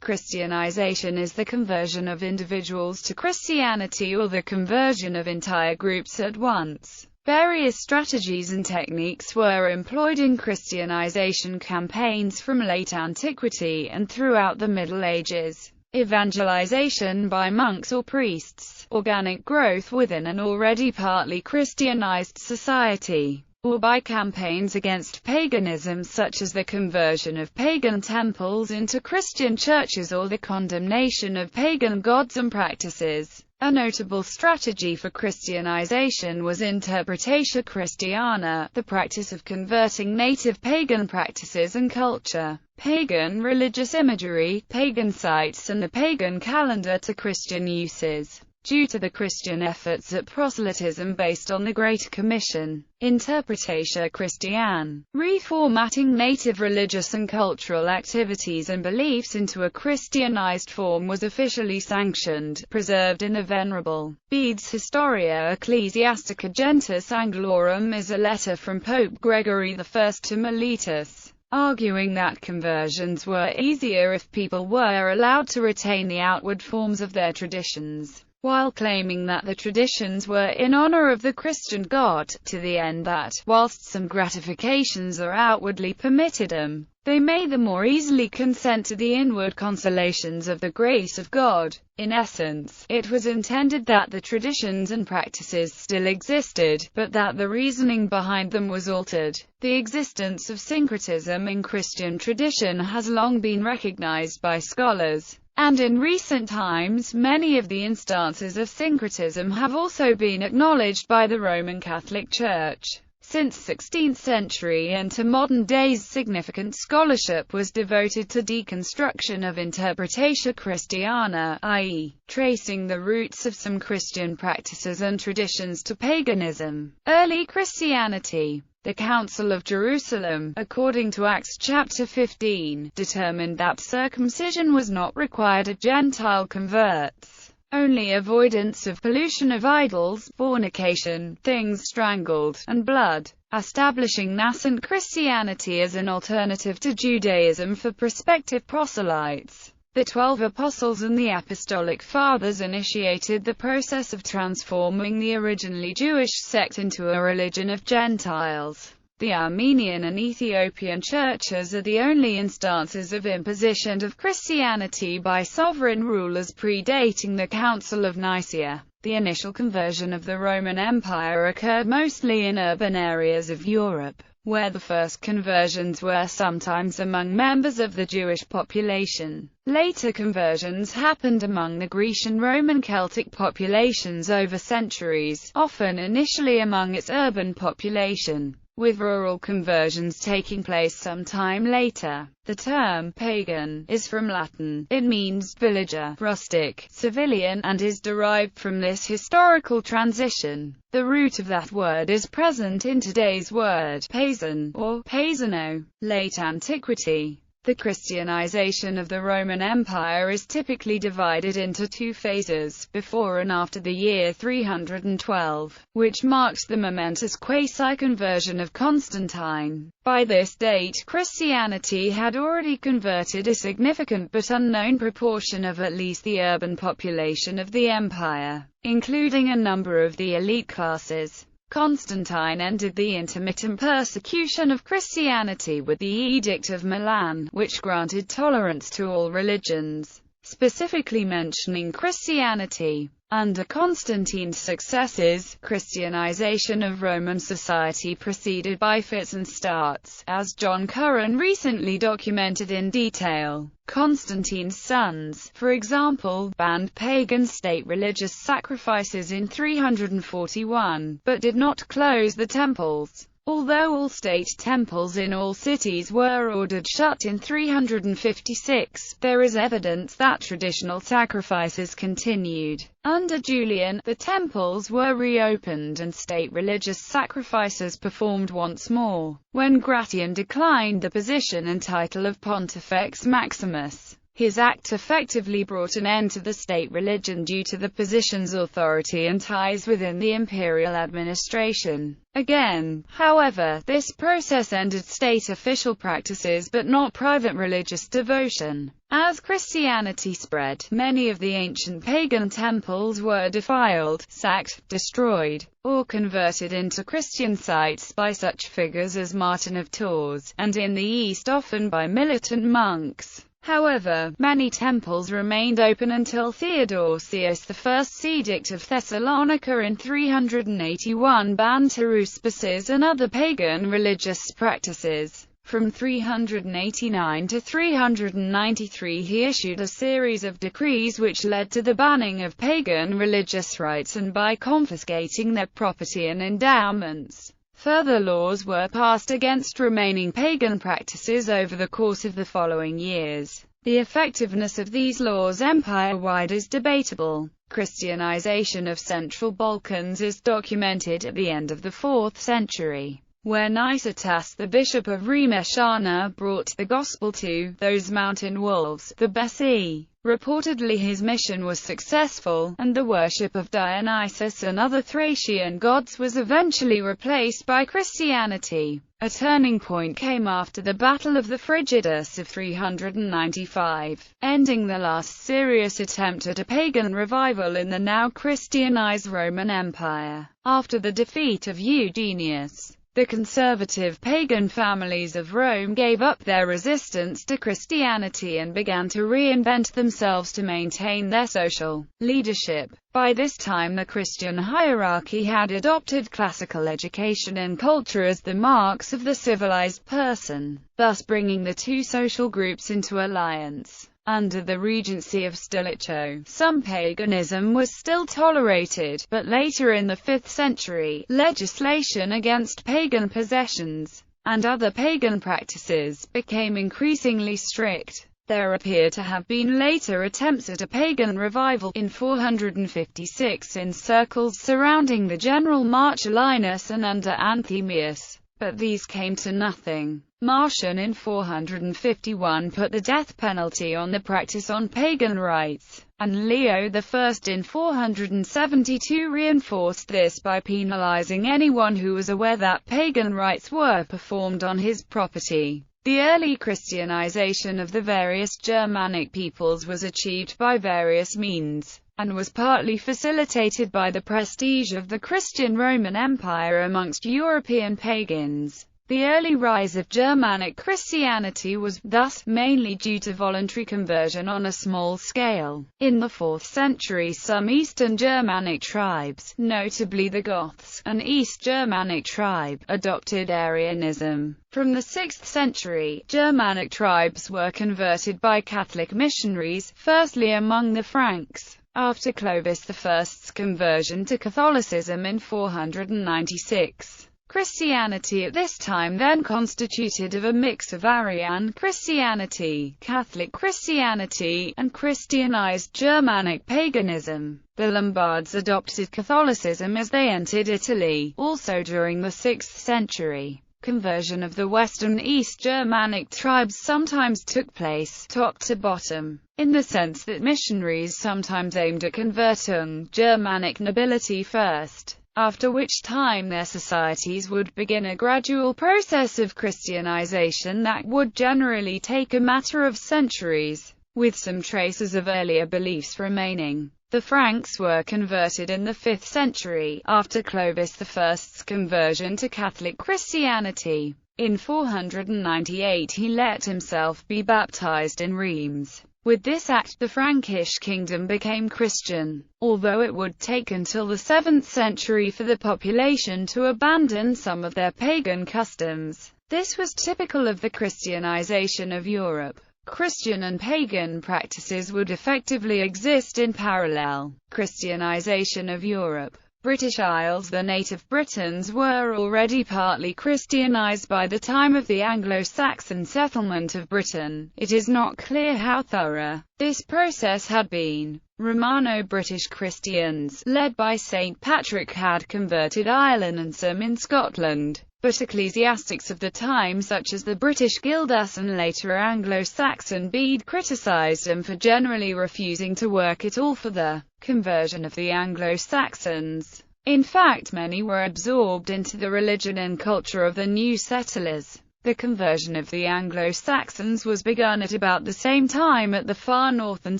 Christianization is the conversion of individuals to Christianity or the conversion of entire groups at once. Various strategies and techniques were employed in Christianization campaigns from late antiquity and throughout the Middle Ages. Evangelization by monks or priests, organic growth within an already partly Christianized society, or by campaigns against paganism such as the conversion of pagan temples into Christian churches or the condemnation of pagan gods and practices. A notable strategy for Christianization was Interpretatio Christiana, the practice of converting native pagan practices and culture, pagan religious imagery, pagan sites and the pagan calendar to Christian uses. Due to the Christian efforts at proselytism based on the Great Commission, Interpretatio Christiana, reformatting native religious and cultural activities and beliefs into a Christianized form was officially sanctioned, preserved in the Venerable Bede's Historia Ecclesiastica Gentis Anglorum is a letter from Pope Gregory I to Miletus, arguing that conversions were easier if people were allowed to retain the outward forms of their traditions, while claiming that the traditions were in honor of the Christian God, to the end that, whilst some gratifications are outwardly permitted them, they may the more easily consent to the inward consolations of the grace of God. In essence, it was intended that the traditions and practices still existed, but that the reasoning behind them was altered. The existence of syncretism in Christian tradition has long been recognized by scholars, and in recent times many of the instances of syncretism have also been acknowledged by the Roman Catholic Church. Since 16th century into modern days, significant scholarship was devoted to deconstruction of Interpretatio Christiana, i.e., tracing the roots of some Christian practices and traditions to paganism. Early Christianity. The Council of Jerusalem, according to Acts chapter 15, determined that circumcision was not required of Gentile converts. Only avoidance of pollution of idols, fornication, things strangled, and blood, establishing nascent Christianity as an alternative to Judaism for prospective proselytes. The 12 Apostles and the Apostolic Fathers initiated the process of transforming the originally Jewish sect into a religion of Gentiles. The Armenian and Ethiopian churches are the only instances of imposition of Christianity by sovereign rulers predating the Council of Nicaea. The initial conversion of the Roman Empire occurred mostly in urban areas of Europe, where the first conversions were sometimes among members of the Jewish population. Later conversions happened among the Grecian, Roman, Celtic populations over centuries, often initially among its urban population, with rural conversions taking place some time later. The term pagan is from Latin. It means villager, rustic, civilian, and is derived from this historical transition. The root of that word is present in today's word paisan, or paisano. Late antiquity. The Christianization of the Roman Empire is typically divided into two phases, before and after the year 312, which marks the momentous quasi-conversion of Constantine. By this date, Christianity had already converted a significant but unknown proportion of at least the urban population of the empire, including a number of the elite classes. Constantine ended the intermittent persecution of Christianity with the Edict of Milan, which granted tolerance to all religions, specifically mentioning Christianity. Under Constantine's successes, Christianization of Roman society proceeded by fits and starts, as John Curran recently documented in detail. Constantine's sons, for example, banned pagan state religious sacrifices in 341, but did not close the temples. Although all state temples in all cities were ordered shut in 356, there is evidence that traditional sacrifices continued. Under Julian, the temples were reopened and state religious sacrifices performed once more. When Gratian declined the position and title of Pontifex Maximus, His act effectively brought an end to the state religion due to the position's authority and ties within the imperial administration. Again, however, this process ended state official practices but not private religious devotion. As Christianity spread, many of the ancient pagan temples were defiled, sacked, destroyed, or converted into Christian sites by such figures as Martin of Tours, and in the East often by militant monks. However, many temples remained open until Theodosius I's Edict of Thessalonica in 381 banned haruspices and other pagan religious practices. From 389 to 393 he issued a series of decrees which led to the banning of pagan religious rites and by confiscating their property and endowments. Further laws were passed against remaining pagan practices over the course of the following years. The effectiveness of these laws empire-wide is debatable. Christianization of Central Balkans is documented at the end of the 4th century, where Nicetas, the bishop of Remeshana, brought the gospel to those mountain wolves, the Bessi. Reportedly his mission was successful, and the worship of Dionysus and other Thracian gods was eventually replaced by Christianity. A turning point came after the Battle of the Frigidus of 395, ending the last serious attempt at a pagan revival in the now Christianized Roman Empire. After the defeat of Eugenius, the conservative pagan families of Rome gave up their resistance to Christianity and began to reinvent themselves to maintain their social leadership. By this time the Christian hierarchy had adopted classical education and culture as the marks of the civilized person, thus bringing the two social groups into alliance. Under the regency of Stilicho, some paganism was still tolerated, but later in the 5th century, legislation against pagan possessions and other pagan practices became increasingly strict. There appear to have been later attempts at a pagan revival in 456 in circles surrounding the general Marcellinus and under Anthemius, but these came to nothing. Marcion in 451 put the death penalty on the practice on pagan rites, and Leo I in 472 reinforced this by penalizing anyone who was aware that pagan rites were performed on his property. The early Christianization of the various Germanic peoples was achieved by various means, and was partly facilitated by the prestige of the Christian Roman Empire amongst European pagans. The early rise of Germanic Christianity was, thus, mainly due to voluntary conversion on a small scale. In the 4th century some Eastern Germanic tribes, notably the Goths, an East Germanic tribe, adopted Arianism. From the 6th century, Germanic tribes were converted by Catholic missionaries, firstly among the Franks. After Clovis I's conversion to Catholicism in 496, Christianity at this time then constituted of a mix of Arian Christianity, Catholic Christianity, and Christianized Germanic paganism. The Lombards adopted Catholicism as they entered Italy, also during the 6th century. Conversion of the Western East Germanic tribes sometimes took place, top to bottom, in the sense that missionaries sometimes aimed at converting Germanic nobility first, after which time their societies would begin a gradual process of Christianization that would generally take a matter of centuries, with some traces of earlier beliefs remaining. The Franks were converted in the 5th century, after Clovis I's conversion to Catholic Christianity. In 498 he let himself be baptized in Reims. With this act the Frankish kingdom became Christian, although it would take until the 7th century for the population to abandon some of their pagan customs. This was typical of the Christianization of Europe. Christian and pagan practices would effectively exist in parallel. Christianization of Europe. British Isles. The native Britons were already partly Christianized by the time of the Anglo-Saxon settlement of Britain. It is not clear how thorough this process had been. Romano-British Christians, led by St. Patrick, had converted Ireland and some in Scotland. but ecclesiastics of the time such as the British Gildas and later Anglo-Saxon Bede criticized him for generally refusing to work at all for the conversion of the Anglo-Saxons. In fact, many were absorbed into the religion and culture of the new settlers. The conversion of the Anglo-Saxons was begun at about the same time at the far north and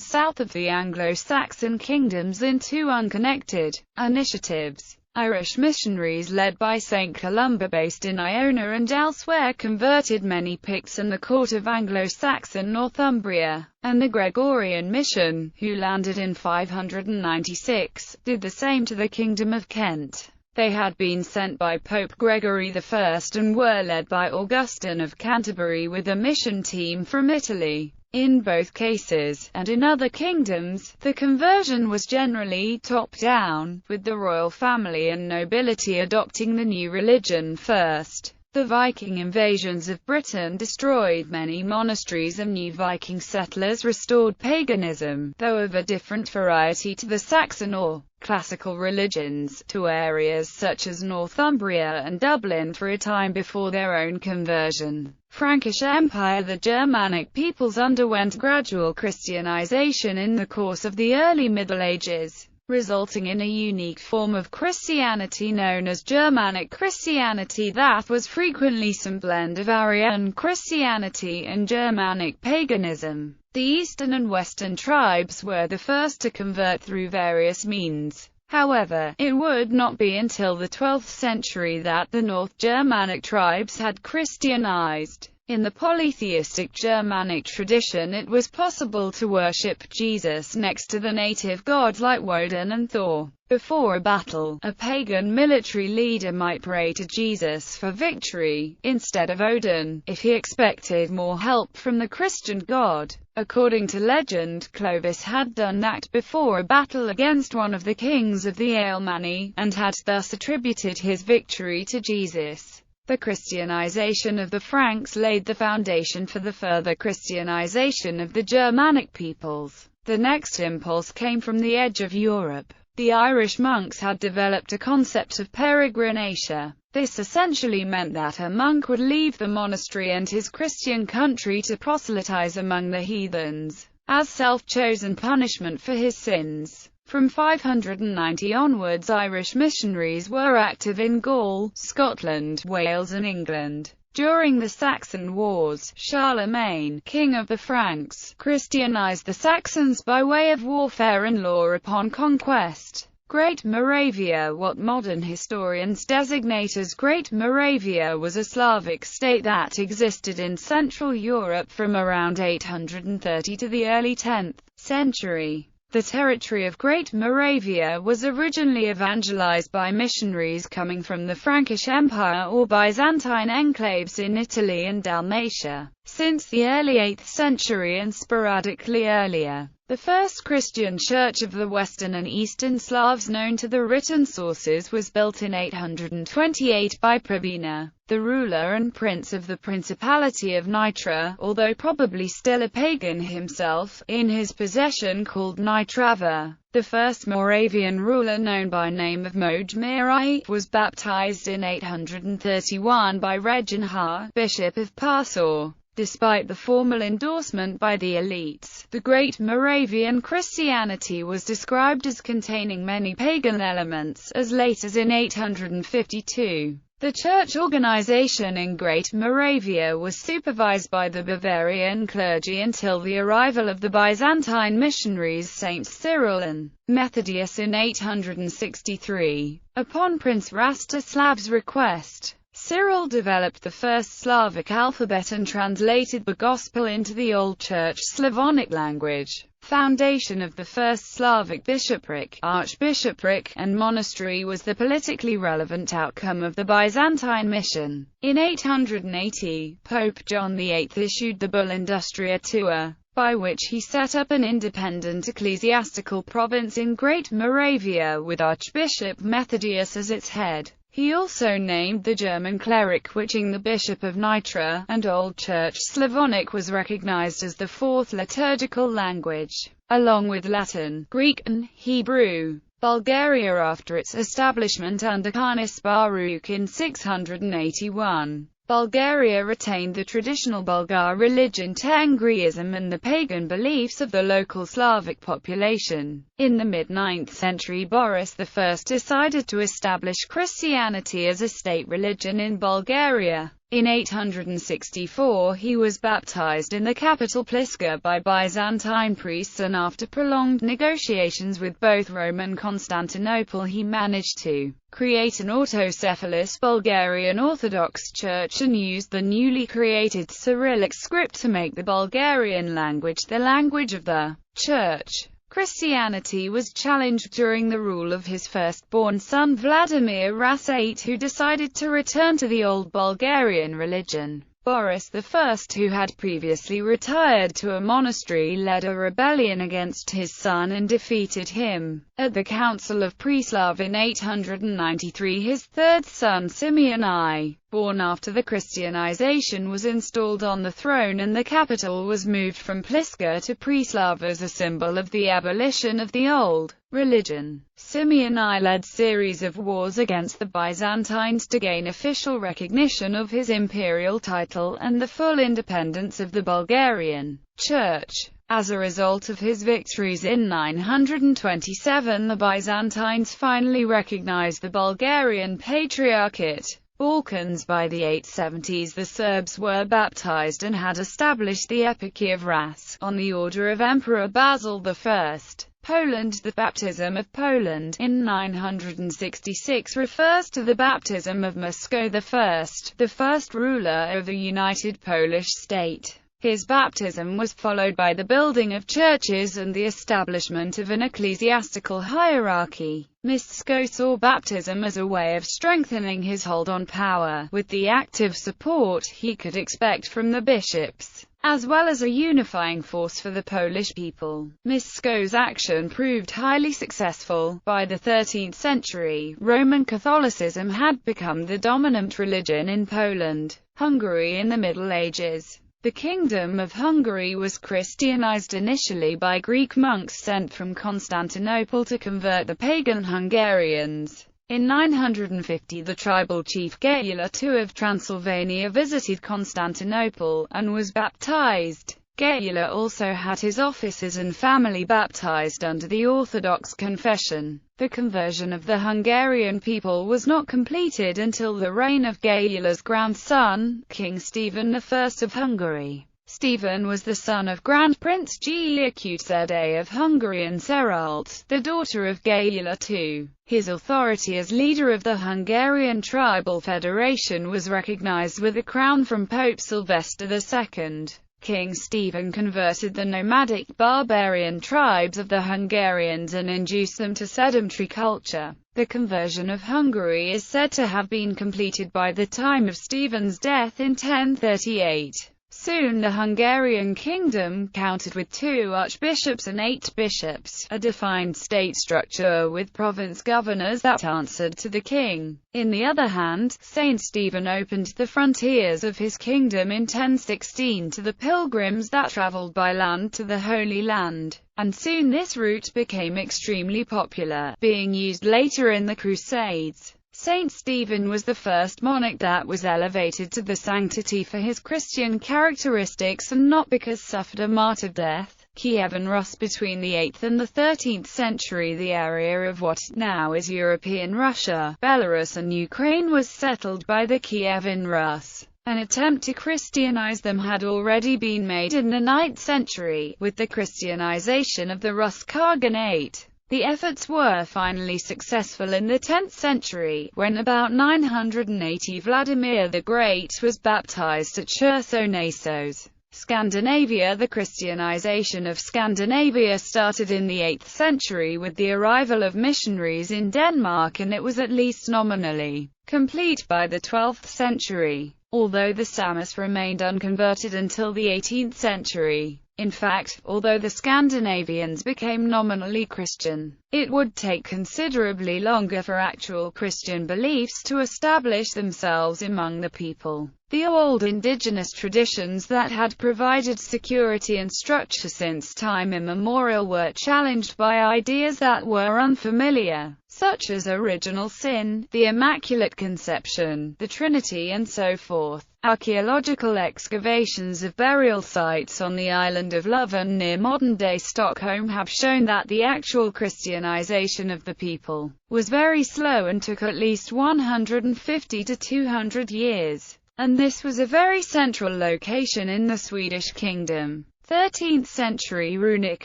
south of the Anglo-Saxon kingdoms in two unconnected initiatives. Irish missionaries led by St. Columba based in Iona and elsewhere converted many Picts in the court of Anglo-Saxon Northumbria, and the Gregorian mission, who landed in 596, did the same to the Kingdom of Kent. They had been sent by Pope Gregory I and were led by Augustine of Canterbury with a mission team from Italy. In both cases, and in other kingdoms, the conversion was generally top-down, with the royal family and nobility adopting the new religion first. The Viking invasions of Britain destroyed many monasteries and new Viking settlers restored paganism, though of a different variety to the Saxon or classical religions, to areas such as Northumbria and Dublin for a time before their own conversion. Frankish Empire. The Germanic peoples underwent gradual Christianization in the course of the early Middle Ages, resulting in a unique form of Christianity known as Germanic Christianity that was frequently some blend of Arian Christianity and Germanic paganism. The eastern and western tribes were the first to convert through various means. However, it would not be until the 12th century that the North Germanic tribes had Christianized. In the polytheistic Germanic tradition, it was possible to worship Jesus next to the native gods like Woden and Thor. Before a battle, a pagan military leader might pray to Jesus for victory, instead of Odin, if he expected more help from the Christian god. According to legend, Clovis had done that before a battle against one of the kings of the Alemanni, and had thus attributed his victory to Jesus. The Christianization of the Franks laid the foundation for the further Christianization of the Germanic peoples. The next impulse came from the edge of Europe. The Irish monks had developed a concept of peregrination. This essentially meant that a monk would leave the monastery and his Christian country to proselytize among the heathens, as self-chosen punishment for his sins. From 590 onwards, Irish missionaries were active in Gaul, Scotland, Wales and England. During the Saxon Wars, Charlemagne, king of the Franks, Christianized the Saxons by way of warfare and law upon conquest. Great Moravia. What modern historians designate as Great Moravia was a Slavic state that existed in Central Europe from around 830 to the early 10th century. The territory of Great Moravia was originally evangelized by missionaries coming from the Frankish Empire or Byzantine enclaves in Italy and Dalmatia. Since the early 8th century and sporadically earlier, the first Christian church of the Western and Eastern Slavs known to the written sources was built in 828 by Prabina, the ruler and prince of the Principality of Nitra, although probably still a pagan himself, in his possession called Nitrava. The first Moravian ruler, known by name of Mojmir, was baptized in 831 by Reginhard, bishop of Passau. Despite the formal endorsement by the elites, the Great Moravian Christianity was described as containing many pagan elements, as late as in 852. The church organization in Great Moravia was supervised by the Bavarian clergy until the arrival of the Byzantine missionaries Saints Cyril and Methodius in 863. Upon Prince Rastislav's request, Cyril developed the first Slavic alphabet and translated the Gospel into the Old Church Slavonic language. Foundation of the first Slavic bishopric, archbishopric, and monastery was the politically relevant outcome of the Byzantine mission. In 880, Pope John VIII issued the bull Industria Tua, by which he set up an independent ecclesiastical province in Great Moravia with Archbishop Methodius as its head. He also named the German cleric Wiching the Bishop of Nitra, and Old Church Slavonic was recognized as the fourth liturgical language, along with Latin, Greek, and Hebrew. Bulgaria after its establishment under Ernest Baruch in 681. Bulgaria retained the traditional Bulgar religion Tengriism and the pagan beliefs of the local Slavic population. In the mid-9th century, Boris I decided to establish Christianity as a state religion in Bulgaria. In 864 he was baptized in the capital Pliska by Byzantine priests, and after prolonged negotiations with both Rome and Constantinople he managed to create an autocephalous Bulgarian Orthodox Church and used the newly created Cyrillic script to make the Bulgarian language the language of the Church. Christianity was challenged during the rule of his firstborn son Vladimir Rxasgomez, who decided to return to the old Bulgarian religion. Boris I, who had previously retired to a monastery, led a rebellion against his son and defeated him. At the Council of Preslav in 893, his third son Simeon I, born after the Christianization, was installed on the throne, and the capital was moved from Pliska to Preslav as a symbol of the abolition of the old religion. Simeon I led series of wars against the Byzantines to gain official recognition of his imperial title and the full independence of the Bulgarian Church. As a result of his victories in 927, the Byzantines finally recognized the Bulgarian Patriarchate. Balkans. By the 870s the Serbs were baptized and had established the Eparchy of Ras, on the order of Emperor Basil I. Poland. The baptism of Poland, in 966, refers to the baptism of Moscow I, the first ruler of the united Polish state. His baptism was followed by the building of churches and the establishment of an ecclesiastical hierarchy. Moscow saw baptism as a way of strengthening his hold on power, with the active support he could expect from the bishops, as well as a unifying force for the Polish people. Moscow's action proved highly successful. By the 13th century, Roman Catholicism had become the dominant religion in Poland. Hungary. In the Middle Ages, the Kingdom of Hungary was Christianized initially by Greek monks sent from Constantinople to convert the pagan Hungarians. In 950 the tribal chief Gyula II of Transylvania visited Constantinople, and was baptized. Gyula also had his officers and family baptized under the Orthodox confession. The conversion of the Hungarian people was not completed until the reign of Gyula's grandson, King Stephen I of Hungary. Stephen was the son of Grand Prince Gyula Kutuzade of Hungary and Seralt, the daughter of Gyula II. His authority as leader of the Hungarian Tribal Federation was recognized with a crown from Pope Sylvester II. King Stephen converted the nomadic barbarian tribes of the Hungarians and induced them to sedentary culture. The conversion of Hungary is said to have been completed by the time of Stephen's death in 1038. Soon the Hungarian kingdom counted with 2 archbishops and 8 bishops, a defined state structure with province governors that answered to the king. In the other hand, Saint Stephen opened the frontiers of his kingdom in 1016 to the pilgrims that traveled by land to the Holy Land, and soon this route became extremely popular, being used later in the Crusades. Saint Stephen was the first monarch that was elevated to the sanctity for his Christian characteristics and not because suffered a martyr death. Kievan Rus. Between the 8th and the 13th century, the area of what now is European Russia, Belarus and Ukraine was settled by the Kievan Rus. An attempt to Christianize them had already been made in the 9th century, with the Christianization of the Rus Khaganate. The efforts were finally successful in the 10th century, when about 980 Vladimir the Great was baptized at Chersonesos. Scandinavia. The Christianization of Scandinavia started in the 8th century with the arrival of missionaries in Denmark, and it was at least nominally complete by the 12th century, although the Samites remained unconverted until the 18th century. In fact, although the Scandinavians became nominally Christian, it would take considerably longer for actual Christian beliefs to establish themselves among the people. The old indigenous traditions that had provided security and structure since time immemorial were challenged by ideas that were unfamiliar, such as original sin, the Immaculate Conception, the Trinity and so forth. Archaeological excavations of burial sites on the island of Löven near modern-day Stockholm have shown that the actual Christianization of the people was very slow and took at least 150 to 200 years. And this was a very central location in the Swedish kingdom. 13th century runic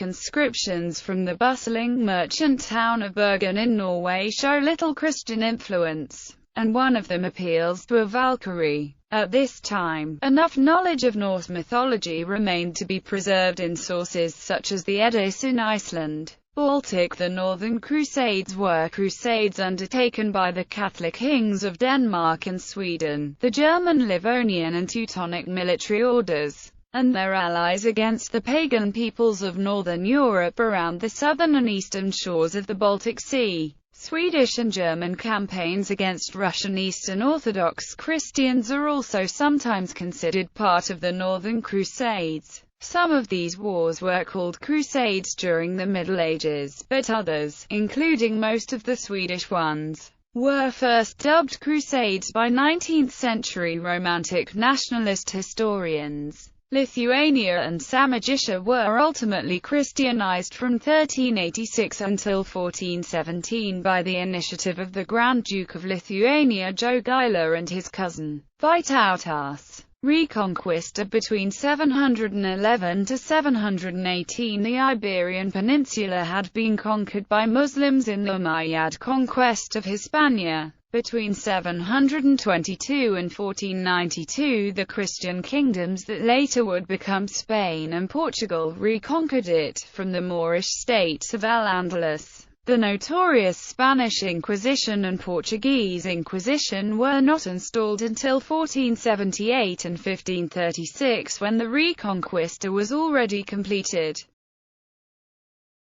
inscriptions from the bustling merchant town of Bergen in Norway show little Christian influence, and one of them appeals to a Valkyrie. At this time, enough knowledge of Norse mythology remained to be preserved in sources such as the Eddas in Iceland. Baltic. The Northern Crusades were crusades undertaken by the Catholic kings of Denmark and Sweden, the German Livonian and Teutonic military orders, and their allies against the pagan peoples of northern Europe around the southern and eastern shores of the Baltic Sea. Swedish and German campaigns against Russian Eastern Orthodox Christians are also sometimes considered part of the Northern Crusades. Some of these wars were called Crusades during the Middle Ages, but others, including most of the Swedish ones, were first dubbed Crusades by 19th-century Romantic nationalist historians. Lithuania and Samogitia were ultimately Christianized from 1386 until 1417 by the initiative of the Grand Duke of Lithuania Jogaila and his cousin, Vytautas. Reconquista. Between 711 to 718 the Iberian Peninsula had been conquered by Muslims in the Umayyad conquest of Hispania. Between 722 and 1492 the Christian kingdoms that later would become Spain and Portugal reconquered it from the Moorish states of Al-Andalus. The notorious Spanish Inquisition and Portuguese Inquisition were not installed until 1478 and 1536, when the Reconquista was already completed.